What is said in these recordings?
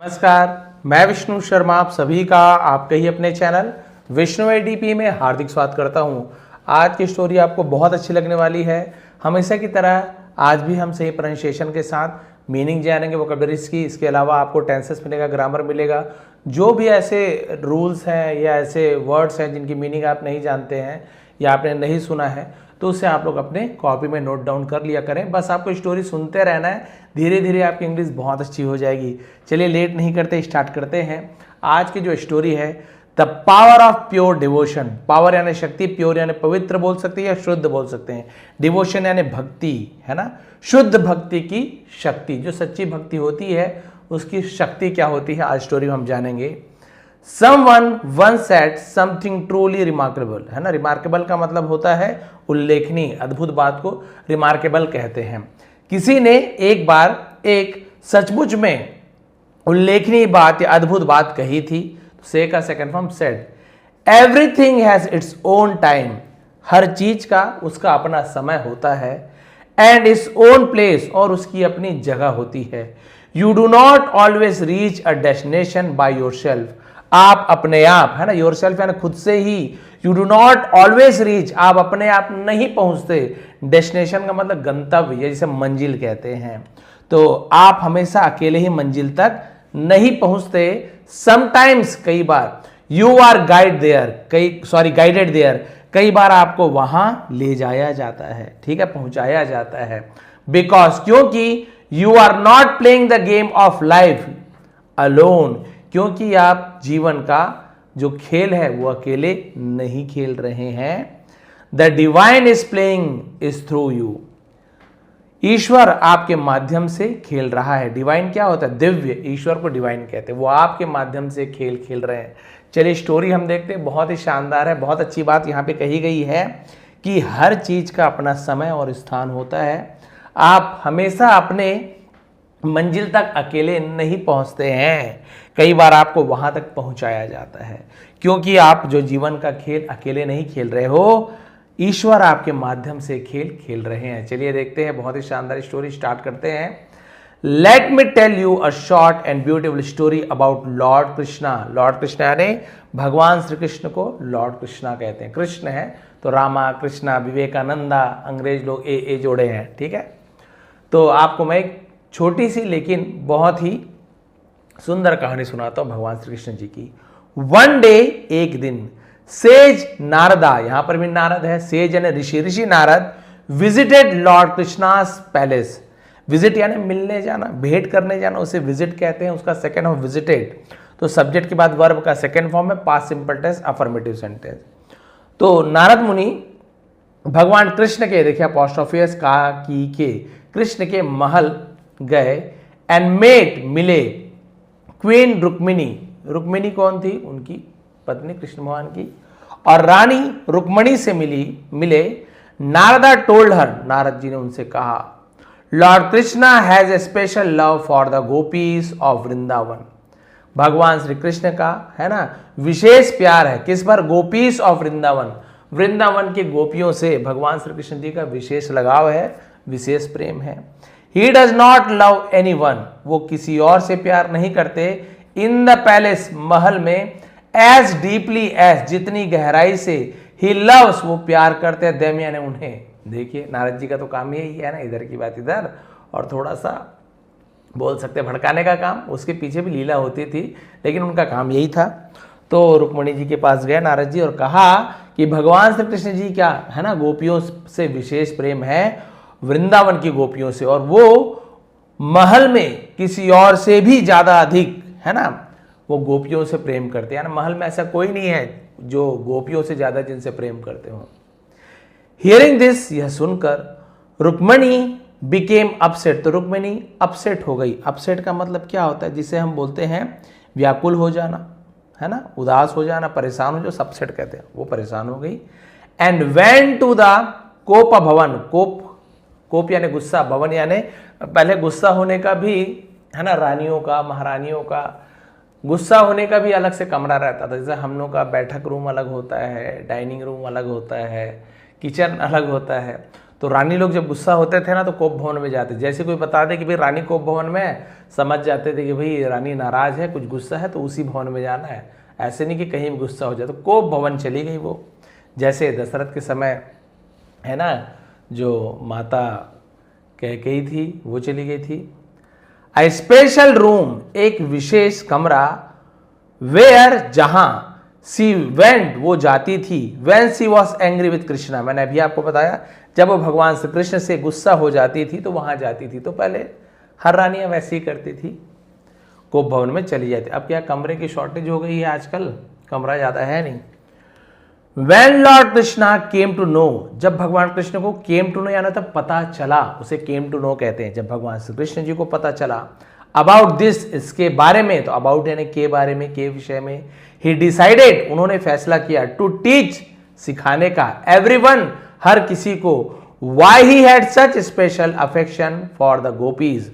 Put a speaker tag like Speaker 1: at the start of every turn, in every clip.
Speaker 1: नमस्कार, मैं विष्णु शर्मा आप सभी का आपके ही अपने चैनल विष्णु एडीपी में हार्दिक स्वागत करता हूं। आज की स्टोरी आपको बहुत अच्छी लगने वाली है। हमेशा की तरह आज भी हम सही प्रोनाउंसिएशन के साथ मीनिंग जानेंगे वोकैबुलरीज की। इसके अलावा आपको टेंसेस मिलेगा, ग्रामर मिलेगा। जो भी ऐसे रूल्स हैं या ऐसे वर्ड्स हैं जिनकी मीनिंग आप नहीं जानते हैं या आपने नहीं सुना है तो उसे आप लोग अपने कॉपी में नोट डाउन कर लिया करें। बस आपको स्टोरी सुनते रहना है, धीरे धीरे आपकी इंग्लिश बहुत अच्छी हो जाएगी। चलिए लेट नहीं करते, स्टार्ट करते हैं। आज की जो स्टोरी है the power of pure devotion. Power यानी शक्ति, प्योर यानी पवित्र बोल सकते हैं या शुद्ध बोल सकते हैं, डिवोशन यानी भक्ति, है ना। शुद्ध भक्ति की शक्ति, जो सच्ची भक्ति होती है उसकी शक्ति क्या होती है, आज स्टोरी में हम जानेंगे। Someone once said something truly remarkable, है ना। रिमार्केबल का मतलब होता है उल्लेखनीय, अद्भुत बात को रिमार्केबल कहते हैं। किसी ने एक बार एक सचमुच में उल्लेखनीय बात या अद्भुत बात कही थी। से का second form said. Everything has its own time. हर चीज का उसका अपना समय होता है। एंड इट्स ओन प्लेस, और उसकी अपनी जगह होती है। You do not always reach a destination by yourself. आप अपने आप, है ना, योरसेल्फ यानी खुद से ही। You do not always reach, आप अपने आप नहीं पहुंचते। डेस्टिनेशन का मतलब गंतव्य, जिसे मंजिल कहते हैं। तो आप हमेशा अकेले ही मंजिल तक नहीं पहुंचते। समटाइम्स, कई बार। यू आर गाइडेड देयर, कई बार आपको वहां ले जाया जाता है, ठीक है, पहुंचाया जाता है। बिकॉज, क्योंकि you are not playing the game of life alone, क्योंकि आप जीवन का जो खेल है वो अकेले नहीं खेल रहे हैं। The divine is playing is through you. ईश्वर आपके माध्यम से खेल रहा है। डिवाइन क्या होता है? दिव्य। ईश्वर को डिवाइन कहते हैं। वो आपके माध्यम से खेल खेल रहे हैं। चलिए स्टोरी हम देखते हैं, बहुत ही शानदार है। बहुत अच्छी बात यहाँ पे कही गई है कि हर चीज का अपना समय और स्थान होता है। आप हमेशा अपने मंजिल तक अकेले नहीं पहुंचते हैं, कई बार आपको वहां तक पहुंचाया जाता है। क्योंकि आप जो जीवन का खेल अकेले नहीं खेल रहे हो, ईश्वर आपके माध्यम से खेल खेल रहे हैं। चलिए देखते हैं, बहुत ही शानदार स्टोरी स्टार्ट करते हैं। Let me tell you a short and beautiful story about lord Krishna. Lord Krishna यानी भगवान श्री कृष्ण को लॉर्ड कृष्णा कहते हैं। कृष्ण है तो रामा, कृष्णा, विवेकानंदा, अंग्रेज लोग ए जोड़े हैं, ठीक है। तो आपको मैं एक छोटी सी लेकिन बहुत ही सुंदर कहानी सुनाता हूं भगवान श्री कृष्ण जी की। वन डे, एक दिन, सेज नारदा, यहां पर भी नारद है, सेज यानी ऋषि, ऋषि Narad visited lord Krishna's palace. Visit यानी मिलने जाना, भेंट करने जाना, उसे विजिट कहते हैं। उसका सेकंड फॉर्म विजिटेड। तो सब्जेक्ट के बाद वर्ब का सेकंड फॉर्म है past simple tense, affirmative sentence. तो नारद मुनि भगवान कृष्ण के, देखिए अपोस्ट्रोफियस का की के, कृष्ण के महल गए। एंड मेट, मिले, क्वीन रुक्मिणी। रुक्मिणी कौन थी? उनकी पत्नी कृष्ण भगवान की। और रानी रुक्मणी से मिले। नारदा टोल्ड हर, नारद जी ने उनसे कहा, Lord Krishna has a special love for the gopis of Vrindavan. भगवान श्री कृष्ण का, है ना, विशेष प्यार है किस पर? Gopis of Vrindavan. वृंदावन की गोपियों से भगवान श्री कृष्ण जी का विशेष लगाव है, विशेष प्रेम है। He does not love anyone, वो किसी और से प्यार नहीं करते। In the palace, महल में, as deeply as, जितनी गहराई से, he loves, वो प्यार करते हैं, them यानी उन्हें। देखिए नारद जी का तो काम यही है ना, इधर की बात इधर और थोड़ा सा बोल सकते हैं भड़काने का काम। उसके पीछे भी लीला होती थी, लेकिन उनका काम यही था। तो रुक्मणी जी के पास गए नारद जी और कहा कि भगवान श्री कृष्ण जी क्या है ना, गोपियों से विशेष प्रेम है, वृंदावन की गोपियों से, और वो महल में किसी और से भी ज्यादा अधिक, है ना, वो गोपियों से प्रेम करते हैं। महल में ऐसा कोई नहीं है जो गोपियों से ज्यादा जिनसे प्रेम करते हो। हियरिंग दिस, यह सुनकर रुक्मणी बिकेम अपसेट। तो रुक्मणी अपसेट हो गई। अपसेट का मतलब क्या होता है? जिसे हम बोलते हैं व्याकुल हो जाना, है ना, उदास हो जाना, परेशान हो, जो अपसेट कहते हैं, वो परेशान हो गई। एंड वेंट टू द कोप भवन। कोप यानी गुस्सा, भवन यानी पहले गुस्सा होने का भी, है ना, रानियों का, महारानियों का गुस्सा होने का भी अलग से कमरा रहता था। जैसे हम लोग का बैठक रूम अलग होता है, डाइनिंग रूम अलग होता है, किचन अलग होता है। तो रानी लोग जब गुस्सा होते थे ना तो कोप भवन में जाते, जैसे कोई बता दे कि भाई रानी कोप भवन में है, समझ जाते थे कि भाई रानी नाराज है, कुछ गुस्सा है, तो उसी भवन में जाना है। ऐसे नहीं कि कहीं भी गुस्सा हो जाए। तो कोप भवन चली गई वो, जैसे दशरथ के समय है ना जो माता कैकेयी थी वो चली गई थी। अ स्पेशल रूम, एक विशेष कमरा, वेयर जहां सी वेंट वो जाती थी, when she was angry with Krishna, मैंने अभी आपको बताया जब वो भगवान श्री कृष्ण से गुस्सा हो जाती थी तो वहां जाती थी। तो पहले हर रानियां वैसे ही करती थी, कोप भवन में चली जाती। अब क्या कमरे की शॉर्टेज हो गई है आजकल, कमरा ज्यादा है नहीं। When Lord Krishna came to know, जब भगवान कृष्ण को came to know यानी तब पता चला, उसे came to know कहते हैं। जब भगवान श्री कृष्ण जी को पता चला about this, इसके बारे में, तो about यानी के बारे में, के विषय में, he decided, उन्होंने फैसला किया, to teach, सिखाने का, everyone, हर किसी को, why he had such special affection for the gopis,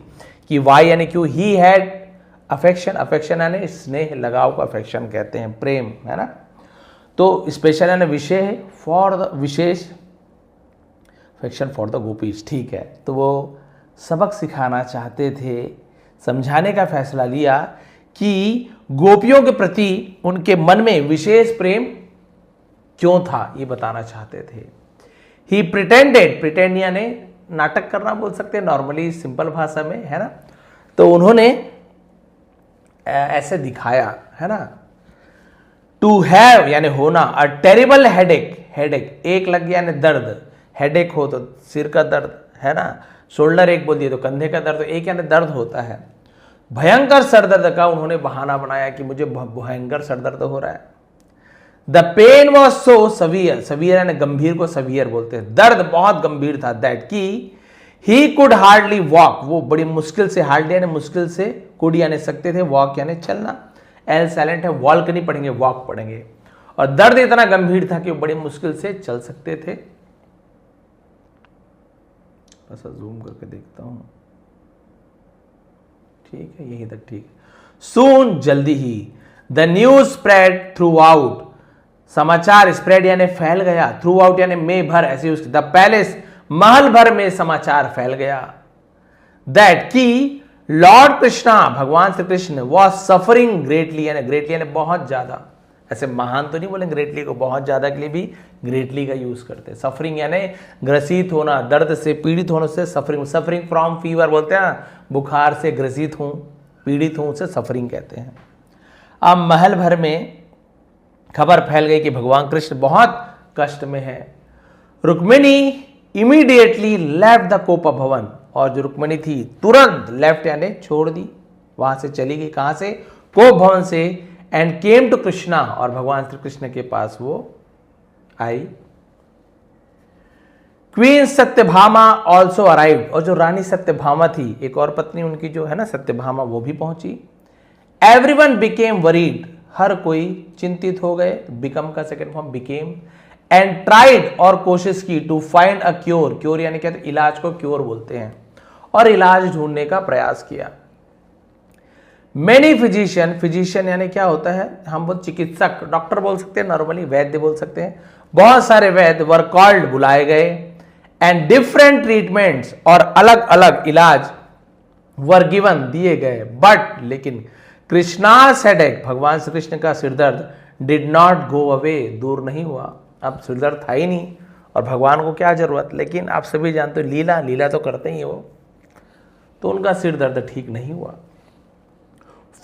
Speaker 1: कि why यानी क्यों, he had affection, affection यानी स्नेह, लगाव को affection कहते हैं, प्रेम, है ना। तो स्पेशल यानी विषय है, फॉर द विशेष, अफेक्शन फॉर द गोपीज, ठीक है। तो वो सबक सिखाना चाहते थे, समझाने का फैसला लिया कि गोपियों के प्रति उनके मन में विशेष प्रेम क्यों था, ये बताना चाहते थे। ही प्रिटेंडेड, प्रिटेंड यानी नाटक करना बोल सकते हैं नॉर्मली सिंपल भाषा में, है ना। तो उन्होंने ऐसे दिखाया, है ना, टू हैव यानी होना, अ टेरिबल हेडेक, हेडेक एक लग गया यानी दर्द, हेडेक हो तो सिर का दर्द, है ना, शोल्डर एक बोल दिए तो कंधे का दर्द, एक यानी दर्द होता है। भयंकर सरदर्द का उन्होंने बहाना बनाया कि मुझे भयंकर सरदर्द हो रहा है। The pain was so severe, severe यानी गंभीर को सवियर बोलते हैं, दर्द बहुत गंभीर था, दैट की ही कुड हार्डली वॉक, वो बड़ी मुश्किल से, हार्डली यानी मुश्किल से, कुड यानी सकते थे, वॉक यानी चलना, एल साइलेंट है, वॉल्क नहीं पढ़ेंगे, वॉक पढ़ेंगे। और दर्द इतना गंभीर था कि वो बड़ी मुश्किल से चल सकते थे। बस जूम करके देखता हूं, ठीक है, यहीं तक ठीक है। सून जल्दी ही, the news spread throughout, समाचार स्प्रेड यानी फैल गया, थ्रू आउट यानी में भर, ऐसे उसकी, द पैलेस महल भर में समाचार फैल गया, दैट की लॉर्ड कृष्णा भगवान Shri Krishna was suffering greatly, यानी ग्रेटली यानी बहुत ज्यादा, ऐसे महान तो नहीं बोले ग्रेटली को, बहुत ज्यादा के लिए भी ग्रेटली का यूज करते हैं। सफरिंग यानी ग्रसित होना, दर्द से पीड़ित होने से सफरिंग, सफरिंग फ्रॉम फीवर बोलते हैं, बुखार से ग्रसित हूं, पीड़ित हूं, उसे सफरिंग कहते हैं। अब महल भर में खबर फैल गई कि भगवान कृष्ण बहुत कष्ट में है। रुक्मिणी इमीडिएटली लेफ्ट द कोप भवन, और जो रुक्मिणी थी तुरंत लेफ्ट यानी छोड़ दी, वहां से चली गई, कहां से, कोप भवन से, एंड केम टू कृष्णा, और भगवान श्री कृष्ण के पास वो आई। क्वीन सत्यभामा ऑल्सो अराइव्ड, और जो रानी सत्यभामा थी, एक और पत्नी उनकी जो है ना सत्यभामा, वो भी पहुंची। एवरीवन बिकेम वरीड, हर कोई चिंतित हो गए, बिकम का second form became, and tried, और कोशिश की, to find a cure, cure यानी क्या, इलाज को क्योर बोलते हैं, और इलाज ढूंढने का प्रयास किया। मेनी फिजिशियन, फिजिशियन यानी क्या होता है, हम वो चिकित्सक, डॉक्टर बोल सकते हैं, नॉर्मली वैद्य बोल सकते हैं, बहुत सारे वैद्य वर कॉल्ड, बुलाए गए, एंड डिफरेंट ट्रीटमेंट्स, और अलग अलग इलाज वर गिवन, दिए गए, बट लेकिन कृष्णास हेडेक, भगवान श्री कृष्ण का सिरदर्द, डिड नॉट गो अवे, दूर नहीं हुआ। अब सिरदर्द था ही नहीं और भगवान को क्या जरूरत, लेकिन आप सभी जानते हो लीला, लीला तो करते ही वो, तो उनका सिर दर्द ठीक नहीं हुआ।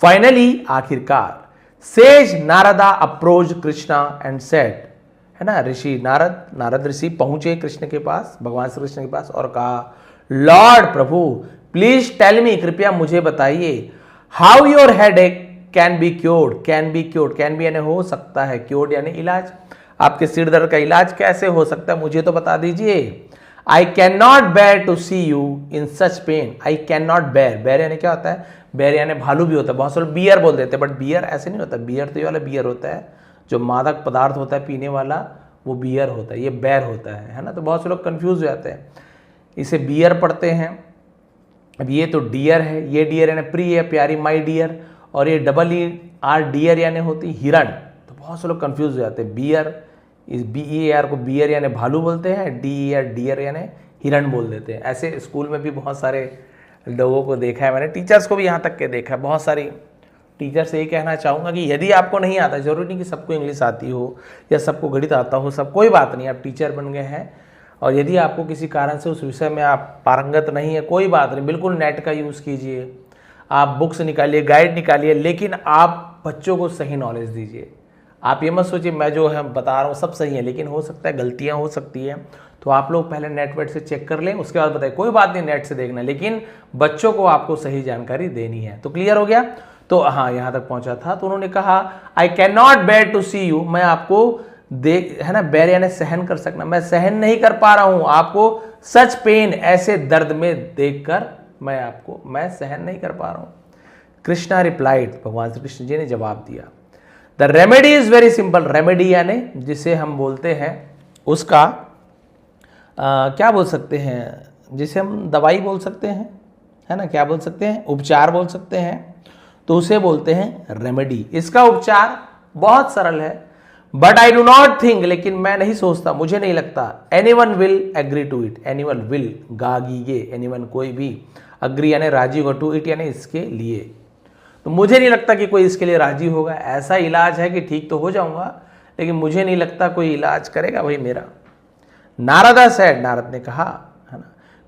Speaker 1: फाइनली आखिरकार, says Narada approach Krishna and said, है ना, ऋषि नारद, नारद ऋषि पहुंचे कृष्ण के पास, भगवान श्री कृष्ण के पास, और कहा, लॉर्ड प्रभु प्लीज टेल मी, कृपया मुझे बताइए, how your headache can be cured, can be cured, can be यानी हो सकता है, क्योर्ड यानी इलाज, आपके सिर दर्द का इलाज कैसे हो सकता है, मुझे तो बता दीजिए। I can not bear to see you in such pain, I can not bear, bear यानी क्या होता है, बेयर यानी भालू भी होता है, बहुत से लोग बियर बोल देते हैं, बट बियर ऐसे नहीं होता, बियर तो ये वाला बियर होता है, जो मादक पदार्थ होता है पीने वाला, वो बियर होता है, ये बेर होता है ना। तो बहुत से लोग कंफ्यूज हो जाते हैं, इसे बियर पढ़ते हैं। अब ये तो डियर है, ये डियर यानी प्रिय है, प्यारी, माई डियर, और ये डबल ई आर डियर यानी होती हिरण, तो बहुत से लोग कंफ्यूज हो जाते हैं। बियर, इस बी ई आर को बियर यानी भालू बोलते हैं, डी ई आर डियर यानी हिरण बोल देते हैं। ऐसे स्कूल में भी बहुत सारे लोगों को देखा है मैंने, टीचर्स को भी यहाँ तक के देखा है। बहुत सारी टीचर से ये कहना चाहूँगा कि यदि आपको नहीं आता, जरूरी नहीं कि सबको इंग्लिश आती हो या सबको गणित आता हो, सब कोई बात नहीं, आप टीचर बन गए हैं और यदि आपको किसी कारण से उस विषय में आप पारंगत नहीं है, कोई बात नहीं, बिल्कुल नेट का यूज़ कीजिए, आप बुक्स निकालिए, गाइड निकालिए, लेकिन आप बच्चों को सही नॉलेज दीजिए। आप ये मत सोचिए मैं जो है बता रहा हूँ सब सही है, लेकिन हो सकता है गलतियाँ हो सकती हैं, तो आप लोग पहले नेट वेट से चेक कर लें, उसके बाद बताइए। कोई बात नहीं, नेट से देखना, लेकिन बच्चों को आपको सही जानकारी देनी है। तो क्लियर हो गया? तो हाँ, यहाँ तक पहुँचा था। तो उन्होंने कहा I can not bear to see you, मैं आपको देख, है ना, बेयर यानी सहन कर सकना, मैं सहन नहीं कर पा रहा हूँ आपको, सच पेन, ऐसे दर्द में देखकर मैं सहन नहीं कर पा रहा हूँ। कृष्णा रिप्लाइड, भगवान श्री कृष्ण जी ने जवाब दिया, the remedy is very simple. Remedy यानी जिसे हम बोलते हैं उसका क्या बोल सकते हैं, जिसे हम दवाई बोल सकते हैं, है ना, क्या बोल सकते हैं, उपचार बोल सकते हैं, तो उसे बोलते हैं रेमेडी। इसका उपचार बहुत सरल है, but I do not think, लेकिन मैं नहीं सोचता, मुझे नहीं लगता, anyone will agree to it, anyone will गागीगे, एनीवन कोई भी, अग्री यानी राजी होगा, टू इट यानी इसके लिए, तो मुझे नहीं लगता कि कोई इसके लिए राजी होगा। ऐसा इलाज है कि ठीक तो हो जाऊंगा, लेकिन मुझे नहीं लगता कोई इलाज करेगा भाई मेरा। नारदा सेड, नारद ने कहा, है ना,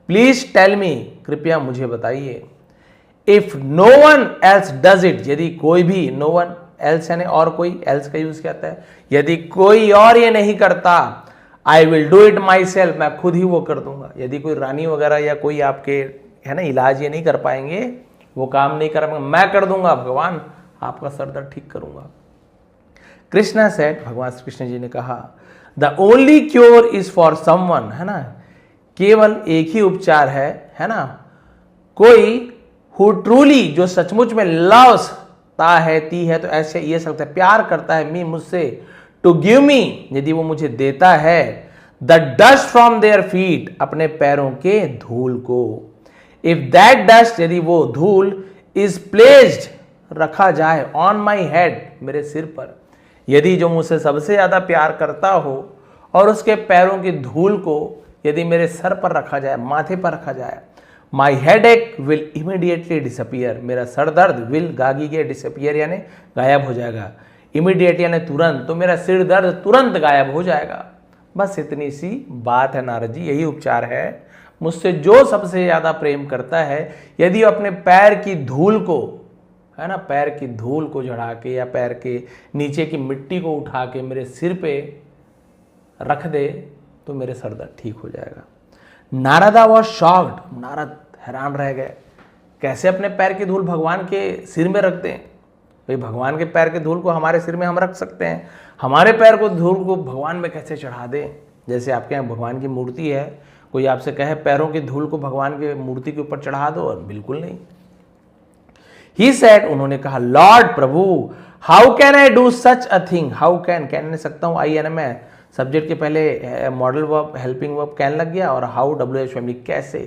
Speaker 1: प्लीज टेल मी, कृपया मुझे बताइए, if no one else does it, यदि कोई भी, नो वन एल्स यानी और कोई, एल्स का यूज क्या होता है, यदि कोई और ये नहीं करता, I will do it my self, मैं खुद ही वो कर दूंगा। यदि कोई रानी वगैरह या कोई आपके, है ना, इलाज ये नहीं कर पाएंगे, वो काम नहीं कर पाएंगे, मैं कर दूंगा भगवान, आपका सर दर्द ठीक करूंगा। कृष्णा सेड, भगवान श्री कृष्ण जी ने कहा, the only cure is for someone, है ना, केवल एक ही उपचार है ना, कोई हु ट्रूली, जो सचमुच में लव्स, ता है, ती है, तो ऐसे ये सकता है, प्यार करता है, मी, मुझसे, टू गिव मी, यदि वो मुझे देता है, the dust from their feet, अपने पैरों के धूल को, इफ दैट डस्ट, यदि वो धूल, इज प्लेस्ड, रखा जाए, ऑन माई हेड, मेरे सिर पर, यदि जो मुझसे सबसे ज्यादा प्यार करता हो और उसके पैरों की धूल को यदि मेरे सर पर रखा जाए, माथे पर रखा जाए, माई हेड एक विल इमीडिएटली डिसअपियर, मेरा सर दर्द, विल गागीगे, डिसअपियर यानी गायब हो जाएगा, इमीडिएट यानी तुरंत, तो मेरा सिर दर्द तुरंत गायब हो जाएगा। बस इतनी सी बात है नारद जी, यही उपचार है। मुझसे जो सबसे ज्यादा प्रेम करता है, यदि अपने पैर की धूल को, है ना, पैर की धूल को झड़ा के या पैर के नीचे की मिट्टी को उठा के मेरे सिर पे रख दे, तो मेरे सर दर्द ठीक हो जाएगा। नारदा वॉज शॉक्ड, नारद हैरान रह गए, कैसे अपने पैर की धूल भगवान के सिर में रख दें? भाई भगवान के पैर के धूल को हमारे सिर में हम रख सकते हैं, हमारे पैर को धूल को भगवान में कैसे चढ़ा दें? जैसे आपके यहाँ भगवान की मूर्ति है, कोई आपसे कहे पैरों की धूल को भगवान के मूर्ति के ऊपर चढ़ा दो, और बिल्कुल नहीं। ही सेड, उन्होंने कहा, lord Prabhu, how can I do such a thing, how can, कहने सकता हूं, आई एन में सब्जेक्ट के पहले modal verb, helping verb can लग गया, और हाउ डब्ल्यू एच फैमिली, कैसे,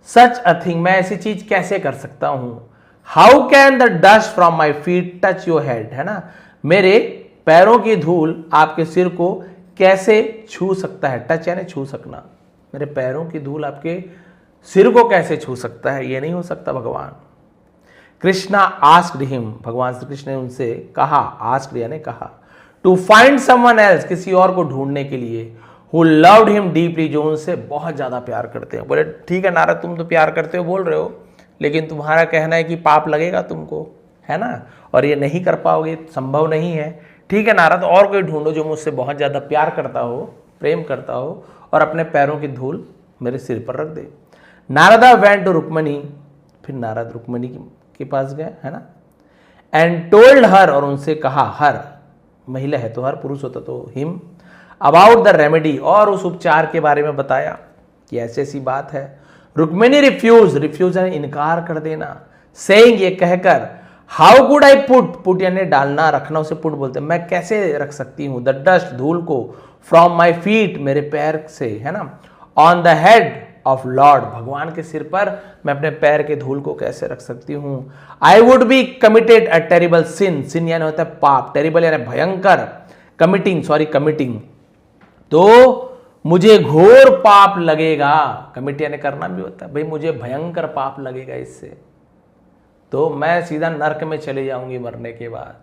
Speaker 1: सच अ थिंग, मैं ऐसी चीज कैसे कर सकता हूं, how can the dust from my feet touch your head, है ना, मेरे पैरों की धूल आपके सिर को कैसे छू सकता है, टच यानी छू सकना, मेरे पैरों की धूल आपके सिर को कैसे छू सकता है, ये नहीं हो सकता भगवान। कृष्णा आस्क्ड हिम, भगवान श्री कृष्ण ने उनसे कहा, आस्क्ड यानी कहा, टू फाइंड समवन एल्स, किसी और को ढूंढने के लिए, हु लव्ड हिम डीपली, जो उनसे बहुत ज्यादा प्यार करते हैं। बोले ठीक है नारद, तुम तो प्यार करते हो बोल रहे हो, लेकिन तुम्हारा कहना है कि पाप लगेगा तुमको, है ना, और ये नहीं कर पाओगे, संभव नहीं है। ठीक है नारद, और कोई ढूंढो जो मुझसे बहुत ज्यादा प्यार करता हो, प्रेम करता हो, और अपने पैरों की धूल मेरे सिर पर रख दे। नारदा वेंट टू रुक्मणी, फिर नारद रुक्मणी के पास गए, है ना, एंड टोल्ड हर, और उनसे कहा, हर महिला है तो हर, पुरुष होता तो हिम, अबाउट द रेमेडी, और उस उपचार के बारे में बताया कि ऐसी ऐसी बात है। रुक्मिणी रिफ्यूज, रिफ्यूज यानी इनकार कर देना, सेइंग, ये कहकर, how could I put, put यानी डालना, रखना उसे पुट बोलते हैं, मैं कैसे रख सकती हूँ, द डस्ट, धूल को, फ्रॉम माई फीट, मेरे पैर से, है ना, on the head of Lord, भगवान के सिर पर मैं अपने पैर के धूल को कैसे रख सकती हूं। I would be committed a terrible sin, sin यानी होता है पाप, टेरिबल यानी भयंकर, कमिटिंग, तो मुझे घोर पाप लगेगा। कमिट यानी करना भी होता है, भाई मुझे भयंकर पाप लगेगा इससे, तो मैं सीधा नरक में चले जाऊंगी मरने के बाद,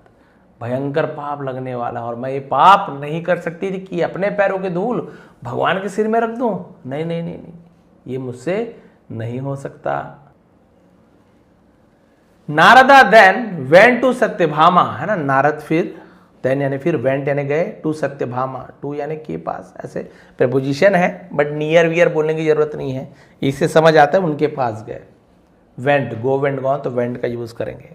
Speaker 1: भयंकर पाप लगने वाला, और मैं ये पाप नहीं कर सकती थी कि अपने पैरों की धूल भगवान के सिर में रख दूं। नहीं नहीं नहीं नहीं, ये मुझसे नहीं हो सकता। Narada then went to Satyabhama, है ना, नारद फिर, देन यानी फिर, वेंट यानी गए, टू सत्यभामा, टू यानी के पास, ऐसे प्रपोजिशन है बट नियर वियर बोलने की जरूरत नहीं है, इससे समझ आता है उनके पास गए। वेंट, गो वेंट गॉन, तो वेंट का यूज करेंगे,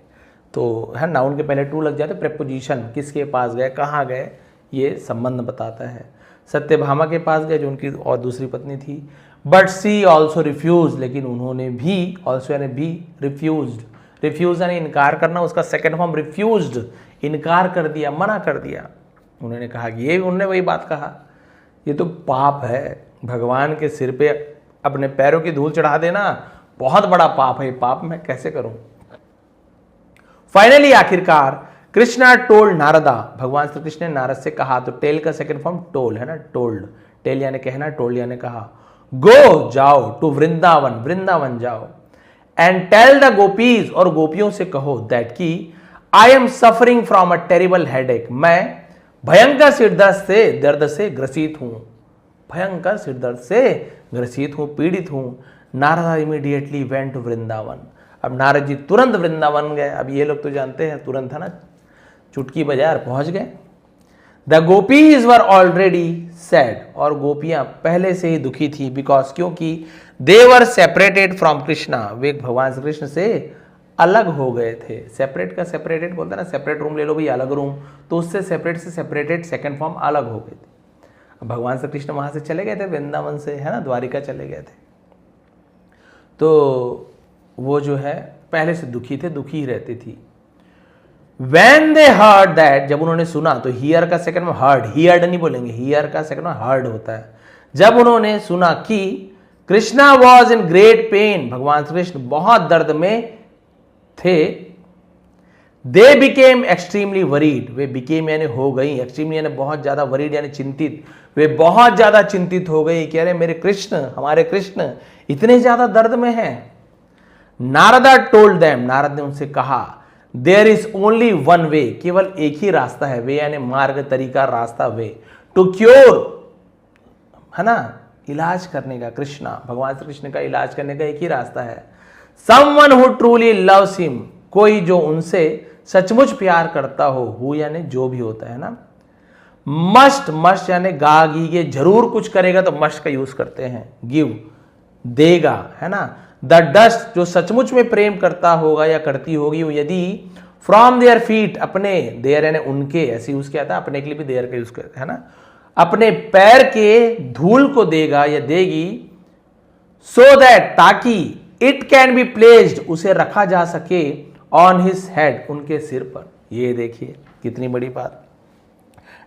Speaker 1: तो है नाउन के पहले टू लग जाते, प्रेपोजिशन किसके पास गए, कहाँ गए, ये संबंध बताता है। सत्यभामा के पास गए जो उनकी और दूसरी पत्नी थी। बट सी ऑल्सो रिफ्यूज, लेकिन उन्होंने भी, ऑल्सो यानी भी, रिफ्यूज्ड, रिफ्यूज यानी इनकार करना, उसका सेकेंड फॉर्म रिफ्यूज्ड, इनकार कर दिया, मना कर दिया। उन्होंने कहा कि ये, उन्होंने वही बात कहा, ये तो पाप है, भगवान के सिर पे अपने पैरों की धूल चढ़ा देना बहुत बड़ा पाप है, पाप मैं कैसे करूं। फाइनली आखिरकार कृष्णा टोल्ड नारदा, भगवान श्री कृष्ण ने नारद से कहा, तो टेल का सेकंड फॉर्म टोल है ना, टोल्ड, टेल यानी कहना, टोल्ड यानी कहा, गो जाओ, टू वृंदावन, वृंदावन जाओ, एंड टेल द गोपीज, और गोपियों से कहो, दैट की I am suffering from a terrible headache, मैं भयंकर दर्द से ग्रसित हूं, भयंकर सिरदर्द से ग्रसित हूं, पीड़ित हूं। Narada immediately went to Vrindavan, अब नारद जी तुरंत वृंदावन गए। अब ये लोग तो जानते हैं, तुरंत है ना, चुटकी बजार पहुंच गए। The gopis were already sad, और गोपियां पहले से ही दुखी थी, बिकॉज, क्योंकि दे वर सेपरेटेड फ्रॉम कृष्णा, वे भगवान श्री कृष्ण से अलग हो गए थे। सेपरेट का सेपरेटेड बोलते हैं ना, सेपरेट रूम ले लो भाई, अलग रूम, तो उससे सेपरेट से सेपरेटेड सेकंड फॉर्म अलग हो गए थे। अब भगवान श्री कृष्ण वहां से चले गए थे वृंदावन से, है ना, द्वारिका चले गए थे, तो वो जो है पहले से दुखी थे, दुखी ही रहती थी। When they heard that, जब उन्होंने सुना, तो हियर का सेकंड में हर्ड, हियर्ड नहीं बोलेंगे, हियर का सेकंड में हर्ड होता है। जब उन्होंने सुना कि Krishna was in great pen, भगवान श्री कृष्ण बहुत दर्द में थे, they became extremely worried, way became यानी हो गई, एक्सट्रीमली यानी बहुत ज्यादा, वरीड यानी चिंतित, वे बहुत ज्यादा चिंतित हो गई, कह रहे मेरे कृष्ण, हमारे कृष्ण इतने ज्यादा दर्द में हैं। नारदा टोल्ड देम, नारद ने उनसे कहा, there is only one way, केवल एक ही रास्ता है, वे यानी मार्ग, तरीका, रास्ता, वे, टू क्योर, है ना, इलाज करने का, कृष्णा, भगवान श्री कृष्ण का इलाज करने का एक ही रास्ता है। Someone who truly loves him, कोई जो उनसे सचमुच प्यार करता हो, हु यानी जो भी होता है ना, मस्ट, मस्ट यानी गा गी, ये जरूर कुछ करेगा तो मस्ट का यूज करते हैं, गिव देगा, है ना। द डस्ट, जो सचमुच में प्रेम करता होगा या करती होगी, वो यदि फ्रॉम देयर फीट, अपने, देयर यानी उनके, ऐसे यूज किया था, अपने के लिए भी देयर का यूज करते हैं ना, अपने पैर के धूल को देगा या देगी, सो दैट, ताकि, इट कैन बी प्लेस्ड, उसे रखा जा सके, ऑन हिज हेड, उनके सिर पर। ये देखिए कितनी बड़ी बात।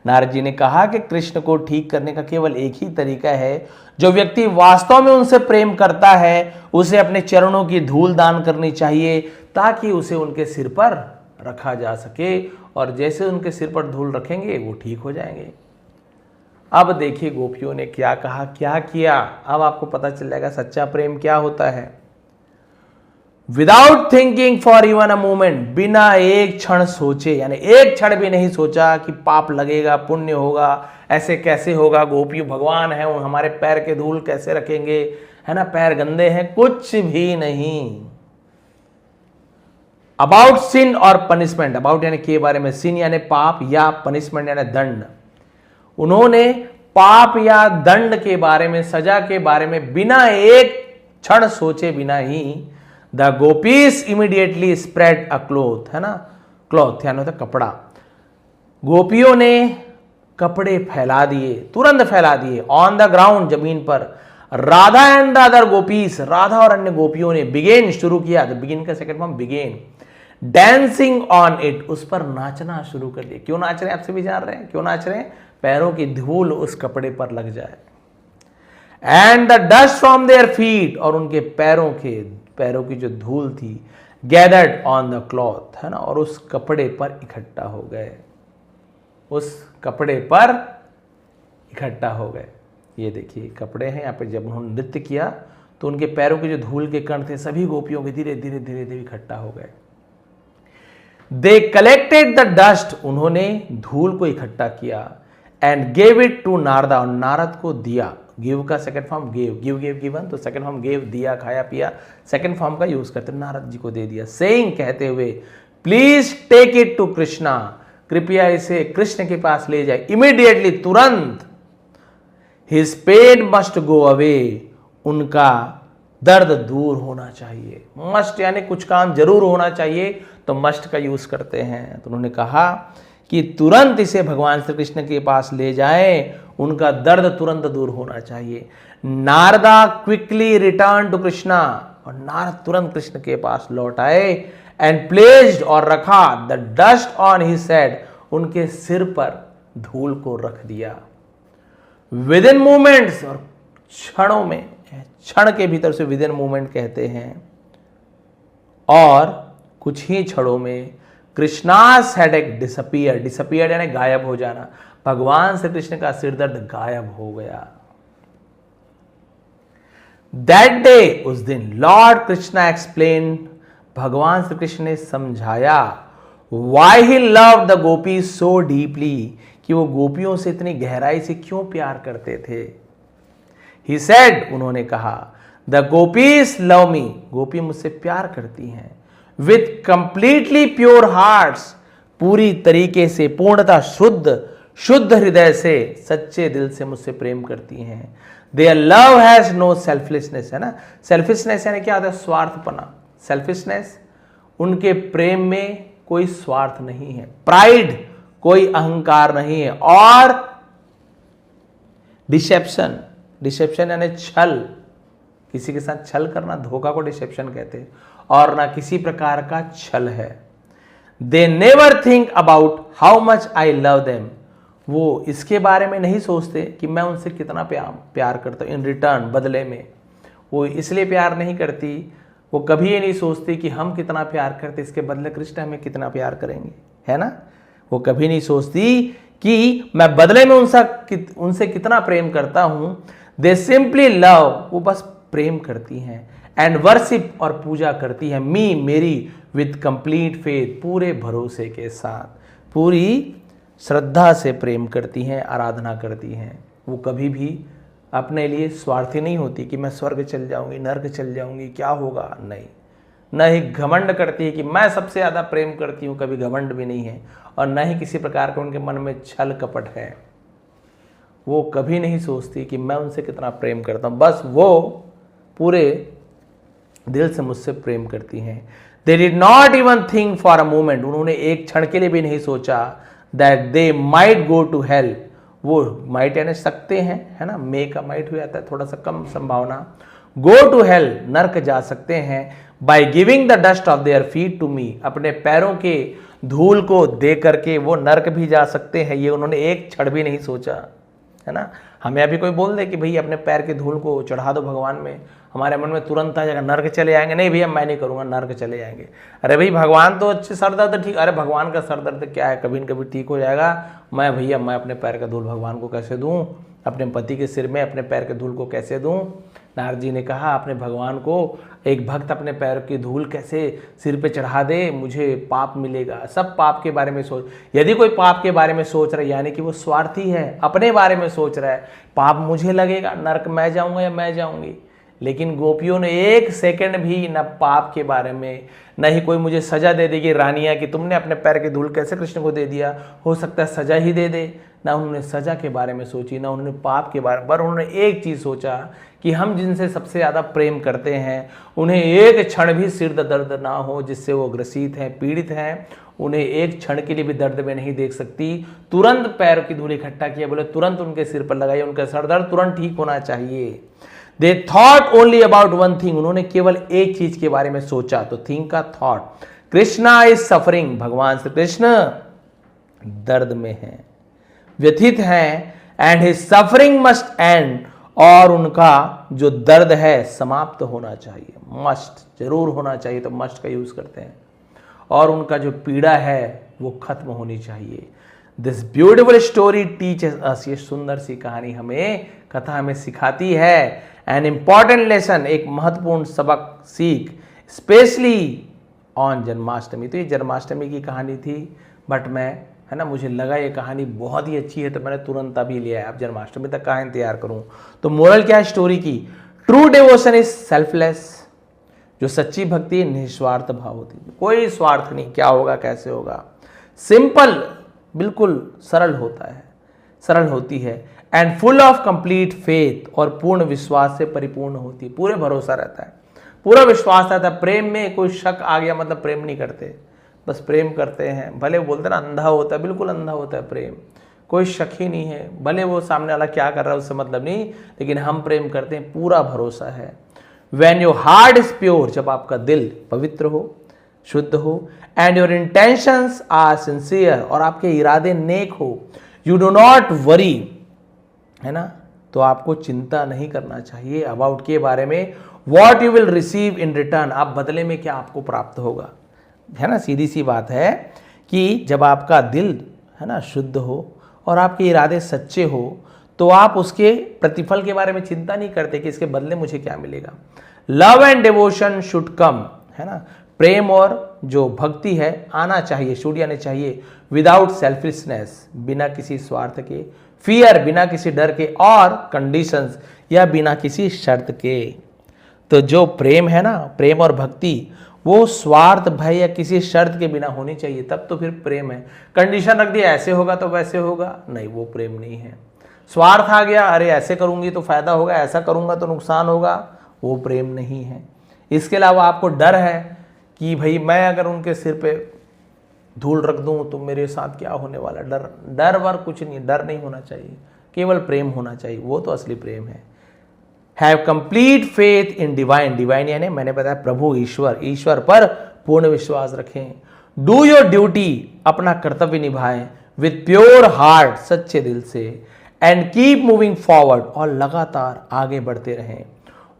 Speaker 1: नारद जी ने कहा कि कृष्ण को ठीक करने का केवल एक ही तरीका है, जो व्यक्ति वास्तव में उनसे प्रेम करता है, उसे अपने चरणों की धूल दान करनी चाहिए, ताकि उसे उनके सिर पर रखा जा सके, और जैसे उनके सिर पर धूल रखेंगे वो ठीक हो जाएंगे। अब देखिए गोपियों ने क्या कहा, क्या किया, अब आपको पता चल जाएगा सच्चा प्रेम क्या होता है। Without thinking for even a moment, बिना एक क्षण सोचे, यानी एक क्षण भी नहीं सोचा कि पाप लगेगा, पुण्य होगा, ऐसे कैसे होगा, गोपी भगवान है, हमारे पैर के धूल कैसे रखेंगे, है ना, पैर गंदे हैं, कुछ भी नहीं। अबाउट सिन और पनिशमेंट, अबाउट यानी के बारे में, सिन यानी पाप, या पनिशमेंट यानी दंड, उन्होंने पाप या दंड के बारे में, सजा के बारे में बिना एक क्षण सोचे बिना ही, the gopis immediately spread a cloth, है ना, क्लॉथ यानी होता कपड़ा, गोपियों ने कपड़े फैला दिए, तुरंत फैला दिए, ऑन द ग्राउंड, जमीन पर। Radha and the other gopis, Radha और अन्य गोपियों ने बिगेन, शुरू किया, तो बिगिन का second form began, dancing on it, उस पर नाचना शुरू कर दिया। क्यों नाच रहे हैं, आपसे भी जान रहे हैं क्यों नाच रहे हैं, पैरों की धूल उस कपड़े पर लग जाए। And the dust from their feet, और उनके पैरों की जो धूल थी, गैदर्ड ऑन द क्लॉथ, है ना, और उस कपड़े पर इकट्ठा हो गए, उस कपड़े पर इकट्ठा हो गए। ये देखिए कपड़े हैं यहाँ पे। जब उन्होंने नृत्य किया तो उनके पैरों के जो धूल के कण थे सभी गोपियों के धीरे धीरे धीरे धीरे इकट्ठा हो गए। दे कलेक्टेड द डस्ट, उन्होंने धूल को इकट्ठा किया। And gave it to Narada, और नारद को दिया। गिव का second form give, give give given, तो सेकंड फॉर्म गिव, दिया खाया पिया, सेकंड फॉर्म का यूज करते, नारद जी को दे दिया। सेइंग, कहते हुए, please take it to Krishna, कृपया इसे कृष्ण के पास ले जाए। इमीडिएटली, तुरंत। His pain must go away, उनका दर्द दूर होना चाहिए। मस्ट यानी कुछ काम जरूर होना चाहिए, तो मस्ट का यूज करते हैं। तो उन्होंने कहा कि तुरंत इसे भगवान श्री कृष्ण के पास ले जाएं, उनका दर्द तुरंत दूर होना चाहिए। Narada quickly return to Krishna, और नारद तुरंत कृष्ण के पास लौट आए। एंड प्लेस्ड, और रखा, the dust on his head, उनके सिर पर धूल को रख दिया। विद इन मोमेंट्स, और क्षणों में, क्षण के भीतर से विद इन मोमेंट कहते हैं, और कुछ ही क्षणों में कृष्णास हेडेक डिसअपियर, डिसअपियर यानी गायब हो जाना, भगवान श्री कृष्ण का सिर दर्द गायब हो गया। दैट डे, उस दिन, लॉर्ड कृष्णा एक्सप्लेन, भगवान श्री कृष्ण ने समझाया, why he love the Gopi so deeply, कि वो गोपियों से इतनी गहराई से क्यों प्यार करते थे। ही सेड, उन्होंने कहा, द गोपीज लव मी, गोपी मुझसे प्यार करती हैं। विथ कंप्लीटली प्योर हार्ट्स, पूरी तरीके से, पूर्णतः शुद्ध हृदय से, सच्चे दिल से मुझसे प्रेम करती हैं। Their love has no selfishness, है ना। सेल्फिशनेस यानी क्या होता है, स्वार्थपना। सेल्फिशनेस, उनके प्रेम में कोई स्वार्थ नहीं है। प्राइड, कोई अहंकार नहीं है। और डिसेप्शन, डिसेप्शन यानी छल, किसी के साथ छल करना, धोखा को डिसेप्शन कहते हैं, और ना किसी प्रकार का छल है। They never think about how much I love them, वो इसके बारे में नहीं सोचते कि मैं उनसे कितना प्यार करता हूं। इन रिटर्न, बदले में, वो इसलिए प्यार नहीं करती, वो कभी ये नहीं सोचती कि हम कितना प्यार करते, इसके बदले कृष्ण हमें कितना प्यार करेंगे, है ना। वो कभी नहीं सोचती कि मैं बदले में उनसे कितना प्रेम करता हूं। दे सिंपली लव, वो बस प्रेम करती हैं। एंड वर्शिप, और पूजा करती है, मी, मेरी, विद कंप्लीट फेथ, पूरे भरोसे के साथ, पूरी श्रद्धा से प्रेम करती हैं, आराधना करती हैं। वो कभी भी अपने लिए स्वार्थी नहीं होती कि मैं स्वर्ग चल जाऊंगी, नर्क चल जाऊंगी, क्या होगा, नहीं। न ही घमंड करती है कि मैं सबसे ज्यादा प्रेम करती हूं, कभी घमंड भी नहीं है। और न ही किसी प्रकार का उनके मन में छल कपट है। वो कभी नहीं सोचती कि मैं उनसे कितना प्रेम करता हूं, बस वो पूरे दिल से मुझसे प्रेम करती हैं। They did not even think for a moment, उन्होंने एक क्षण के लिए भी नहीं सोचा, that they might go to hell, वो माइट यानी सकते हैं, है ना, मे का माइट हो जाता है, थोड़ा सा कम संभावना। गो टू हेल, नर्क जा सकते हैं। By giving the dust of their feet to me, अपने पैरों के धूल को दे करके वो नर्क भी जा सकते हैं। ये उन्होंने एक क्षण भी नहीं सोचा, है ना। हमें अभी कोई बोल दे कि भाई अपने पैर के धूल को चढ़ा दो भगवान में, हमारे मन में तुरंत आ जाएगा नर्क चले जाएंगे। नहीं भैया मैं नहीं करूंगा, नर्क चले जाएंगे। अरे भाई भगवान तो अच्छे सर दर्द ठीक, अरे भगवान का सर दर्द क्या है, कभी न कभी ठीक हो जाएगा। मैं भैया मैं अपने पैर का धूल भगवान को कैसे दूं, अपने पति के सिर में अपने पैर के धूल को कैसे दूं। नारद जी ने कहा अपने भगवान को, एक भक्त अपने पैर की धूल कैसे सिर पे चढ़ा दे, मुझे पाप मिलेगा। सब पाप के बारे में सोच, यदि कोई पाप के बारे में सोच रहा है यानी कि वो स्वार्थी है, अपने बारे में सोच रहा है, पाप मुझे लगेगा, नरक मैं जाऊंगा या मैं जाऊंगी। लेकिन गोपियों ने एक सेकंड भी न पाप के बारे में, न ही कोई मुझे सजा दे देगी रानिया कि तुमने अपने पैर की धूल कैसे कृष्ण को दे दिया, हो सकता है सजा ही दे दे। ना उन्होंने सजा के बारे में सोची, ना उन्होंने पाप के बारे में, पर उन्होंने एक चीज सोचा कि हम जिनसे सबसे ज्यादा प्रेम करते हैं उन्हें एक क्षण भी सिर दर्द ना हो, जिससे वो ग्रसित हैं, पीड़ित हैं, उन्हें एक क्षण के लिए भी दर्द में नहीं देख सकती। तुरंत पैर की धूल इकट्ठा किया, बोले तुरंत उनके सिर पर लगाइए, उनका सर दर्द तुरंत ठीक होना चाहिए। They thought only about one thing, उन्होंने केवल एक चीज के बारे में सोचा। तो थिंक का थॉट, कृष्णा इज सफरिंग, भगवान श्री कृष्ण दर्द में हैं, व्यथित हैं, and his suffering must and, और उनका जो दर्द है समाप्त होना चाहिए। मस्ट जरूर होना चाहिए, तो मस्ट का यूज करते हैं, और उनका जो पीड़ा है वो खत्म होनी चाहिए। This beautiful story teaches us, ये सुंदर सी कहानी हमें, कथा हमें सिखाती है एन इंपॉर्टेंट लेसन, एक महत्वपूर्ण सबक, सीख, स्पेशली ऑन जन्माष्टमी। तो ये जन्माष्टमी की कहानी थी, बट मैं, है ना, मुझे लगा ये कहानी बहुत ही अच्छी है तो मैंने तुरंत अभी लिया है। अब जन्माष्टमी तक कहाँ इंतजार करूं। तो मोरल क्या है स्टोरी की? ट्रू डिवोशन इज सेल्फलेस, जो सच्ची भक्ति निस्वार्थ भाव होती है, कोई स्वार्थ नहीं, क्या होगा कैसे होगा। सिंपल, बिल्कुल सरल होता है, सरल होती है। And full of complete faith, और पूर्ण विश्वास से परिपूर्ण होती है, पूरे भरोसा रहता है, पूरा विश्वास रहता है। प्रेम में कोई शक आ गया मतलब प्रेम नहीं करते, बस प्रेम करते हैं। भले वो बोलते ना अंधा होता है, बिल्कुल अंधा होता है प्रेम, कोई शक ही नहीं है, भले वो सामने वाला क्या कर रहा है उससे मतलब नहीं, लेकिन हम प्रेम करते हैं, पूरा भरोसा है। When your heart is pure, जब आपका दिल पवित्र हो, शुद्ध हो, and your intentions are sincere, और आपके इरादे नेक हो, यू डू नॉट वरी, है ना, तो आपको चिंता नहीं करना चाहिए अबाउट के बारे में, what you will receive in return, आप बदले में क्या आपको प्राप्त होगा, है ना। सीधी सी बात है कि जब आपका दिल, है ना, शुद्ध हो और आपके इरादे सच्चे हो, तो आप उसके प्रतिफल के बारे में चिंता नहीं करते कि इसके बदले मुझे क्या मिलेगा। Love and devotion should come, है ना, प्रेम और जो भक्ति है आना चाहिए, शुड यानी चाहिए, विदाउट सेल्फिशनेस, बिना किसी स्वार्थ के, फियर, बिना किसी डर के, और कंडीशंस, या बिना किसी शर्त के। तो जो प्रेम है ना, प्रेम और भक्ति, वो स्वार्थ भय या किसी शर्त के बिना होनी चाहिए, तब तो फिर प्रेम है। कंडीशन रख दिया ऐसे होगा तो वैसे होगा, नहीं, वो प्रेम नहीं है। स्वार्थ आ गया, अरे ऐसे करूंगी तो फायदा होगा, ऐसा करूंगा तो नुकसान होगा, वो प्रेम नहीं है। इसके अलावा आपको डर है कि भाई मैं अगर उनके सिर पे धूल रख दूं तो मेरे साथ क्या होने वाला, डर वर कुछ नहीं, डर नहीं होना चाहिए, केवल प्रेम होना चाहिए, वो तो असली प्रेम है। Have complete faith in divine, divine यानी मैंने बताया प्रभु, ईश्वर पर पूर्ण विश्वास रखें। डू योर ड्यूटी, अपना कर्तव्य निभाएं, विथ प्योर हार्ट, सच्चे दिल से, एंड कीप मूविंग फॉरवर्ड, और लगातार आगे बढ़ते रहें।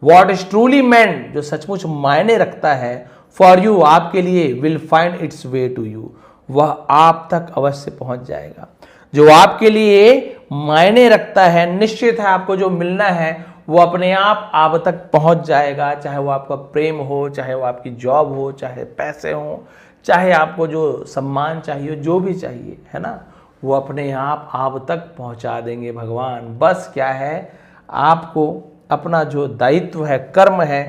Speaker 1: वॉट इज ट्रूली मेंट, जो सचमुच मायने रखता है, फॉर यू, आपके लिए, will find its way to you, वह आप तक अवश्य पहुंच जाएगा। जो आपके लिए मायने रखता है, निश्चित है आपको जो मिलना है वो अपने आप तक पहुंच जाएगा, चाहे वो आपका प्रेम हो, चाहे वो आपकी जॉब हो, चाहे पैसे हो, चाहे आपको जो सम्मान चाहिए, जो भी चाहिए, है ना, वो अपने आप तक पहुंचा देंगे भगवान। बस क्या है, आपको अपना जो दायित्व है, कर्म है,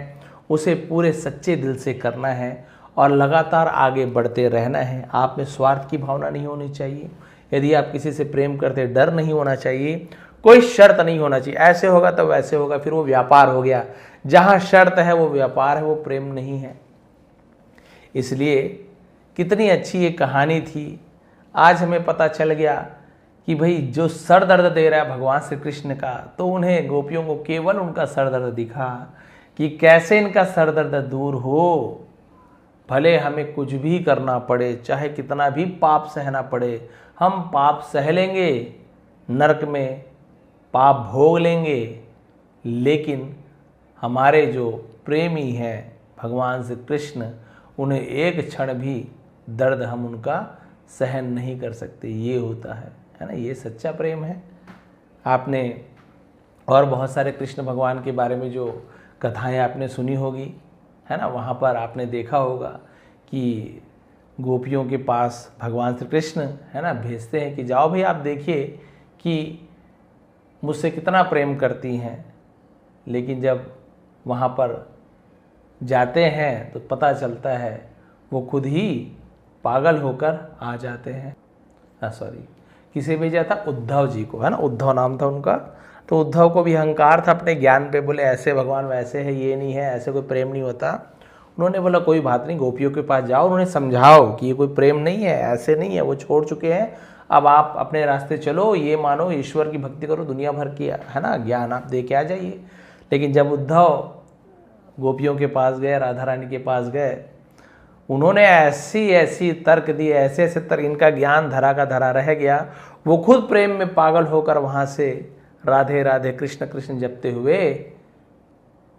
Speaker 1: उसे पूरे सच्चे दिल से करना है और लगातार आगे बढ़ते रहना है। आप में स्वार्थ की भावना नहीं होनी चाहिए। यदि आप किसी से प्रेम करते, डर नहीं होना चाहिए, कोई शर्त नहीं होना चाहिए, ऐसे होगा तो वैसे होगा, फिर वो व्यापार हो गया। जहां शर्त है वो व्यापार है, वो प्रेम नहीं है। इसलिए कितनी अच्छी ये कहानी थी। आज हमें पता चल गया कि भाई जो सर दर्द दे रहा है भगवान श्री कृष्ण का, तो उन्हें गोपियों को केवल उनका सर दर्द दिखा कि कैसे इनका सर दर्द दूर हो। भले हमें कुछ भी करना पड़े, चाहे कितना भी पाप सहना पड़े, हम पाप सह लेंगे, नरक में पाप भोग लेंगे, लेकिन हमारे जो प्रेमी हैं भगवान श्री कृष्ण, उन्हें एक क्षण भी दर्द हम उनका सहन नहीं कर सकते। ये होता है ना, ये सच्चा प्रेम है। आपने और बहुत सारे कृष्ण भगवान के बारे में जो कथाएं आपने सुनी होगी, है ना, वहाँ पर आपने देखा होगा कि गोपियों के पास भगवान श्री कृष्ण, है ना, भेजते हैं कि जाओ भाई आप देखिए कि मुझसे कितना प्रेम करती हैं। लेकिन जब वहाँ पर जाते हैं तो पता चलता है वो खुद ही पागल होकर आ जाते हैं। किसे भेजा था? उद्धव जी को, है ना, उद्धव नाम था उनका। तो उद्धव को भी अहंकार था अपने ज्ञान पे, बोले ऐसे भगवान वैसे है, ये नहीं है, ऐसे कोई प्रेम नहीं होता। उन्होंने बोला कोई बात नहीं, गोपियों के पास जाओ, उन्होंने समझाओ कि ये कोई प्रेम नहीं है, ऐसे नहीं है, वो छोड़ चुके हैं, अब आप अपने रास्ते चलो, ये मानो ईश्वर की भक्ति करो, दुनिया भर की, है ना, ज्ञान आप दे के आ जाइए। लेकिन जब उद्धव गोपियों के पास गए, राधा रानी के पास गए, उन्होंने ऐसी ऐसी तर्क दिए, ऐसे ऐसे तर्क, इनका ज्ञान धरा का धरा रह गया। वो खुद प्रेम में पागल होकर वहाँ से राधे राधे कृष्ण कृष्ण जपते हुए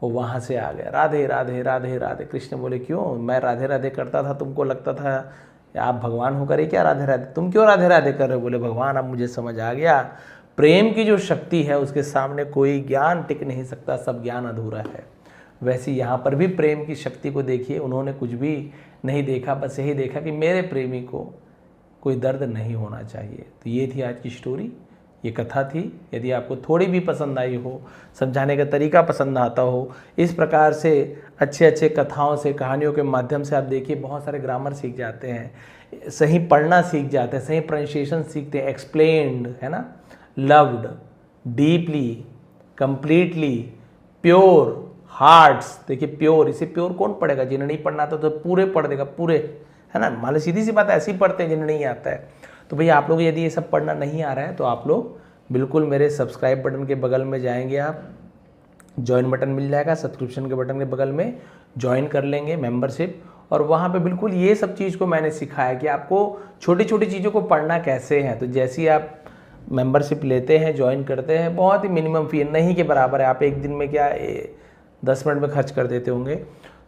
Speaker 1: वो वहाँ से आ गया। राधे राधे राधे राधे। कृष्ण बोले क्यों? मैं राधे राधे करता था, तुमको लगता था आप भगवान होकर ही क्या राधे राधे, तुम क्यों राधे राधे कर रहे हो? बोले भगवान अब मुझे समझ आ गया, प्रेम की जो शक्ति है उसके सामने कोई ज्ञान टिक नहीं सकता, सब ज्ञान अधूरा है। वैसे यहाँ पर भी प्रेम की शक्ति को देखिए, उन्होंने कुछ भी नहीं देखा, बस यही देखा कि मेरे प्रेमी को कोई दर्द नहीं होना चाहिए। तो ये थी आज की स्टोरी, ये कथा थी। यदि आपको थोड़ी भी पसंद आई हो, समझाने का तरीका पसंद आता हो, इस प्रकार से अच्छे अच्छे कथाओं से, कहानियों के माध्यम से आप देखिए बहुत सारे ग्रामर सीख जाते हैं, सही पढ़ना सीख जाते हैं, सही प्रोनाउंसिएशन सीखते हैं, एक्सप्लेन्ड है ना, loved, deeply, completely, pure, hearts. देखिए प्योर, इसे प्योर कौन पढ़ेगा? जिन्हें नहीं पढ़ना आता तो पूरे पढ़ देगा, पूरे, है ना। मान लो सीधी सी बात है, ऐसे ही पढ़ते हैं जिन्हें नहीं आता है। तो भैया आप लोग यदि ये सब पढ़ना नहीं आ रहा है तो आप लोग बिल्कुल मेरे सब्सक्राइब बटन के बगल में जाएंगे, आप ज्वाइन बटन मिल जाएगा, सब्सक्रिप्शन के बटन के बगल में ज्वाइन कर लेंगे मेंबरशिप, और वहाँ पे बिल्कुल ये सब चीज़ को मैंने सिखाया कि आपको छोटी छोटी चीज़ों को पढ़ना कैसे है। तो जैसे ही आप मेंबरशिप लेते हैं, ज्वाइन करते हैं, बहुत ही मिनिमम फी, नहीं के बराबर है, आप एक दिन में क्या 10 मिनट में खर्च कर देते होंगे।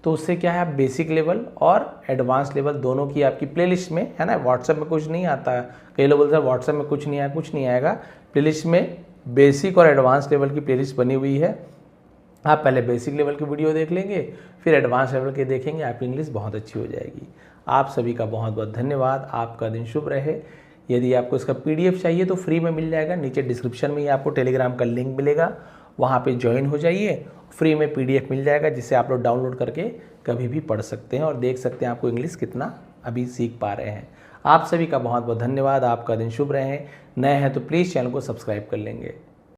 Speaker 1: तो उससे क्या है, आप बेसिक लेवल और एडवांस लेवल दोनों की आपकी प्लेलिस्ट में, है ना। व्हाट्सएप में कुछ नहीं आता, कई लोग बोलते हैं व्हाट्सएप में कुछ नहीं आया, कुछ नहीं आएगा। प्लेलिस्ट में बेसिक और एडवांस लेवल की प्लेलिस्ट बनी हुई है। आप पहले बेसिक लेवल की वीडियो देख लेंगे, फिर एडवांस लेवल के देखेंगे, आपकी इंग्लिश बहुत अच्छी हो जाएगी। आप सभी का बहुत बहुत धन्यवाद, आपका दिन शुभ रहे। यदि आपको इसका PDF चाहिए तो फ्री में मिल जाएगा, नीचे डिस्क्रिप्शन में ही आपको टेलीग्राम का लिंक मिलेगा, वहाँ पे ज्वाइन हो जाइए, फ्री में PDF मिल जाएगा, जिससे आप लोग डाउनलोड करके कभी भी पढ़ सकते हैं और देख सकते हैं आपको इंग्लिश कितना अभी सीख पा रहे हैं। आप सभी का बहुत बहुत धन्यवाद, आपका दिन शुभ रहे। नए हैं तो प्लीज़ चैनल को सब्सक्राइब कर लेंगे।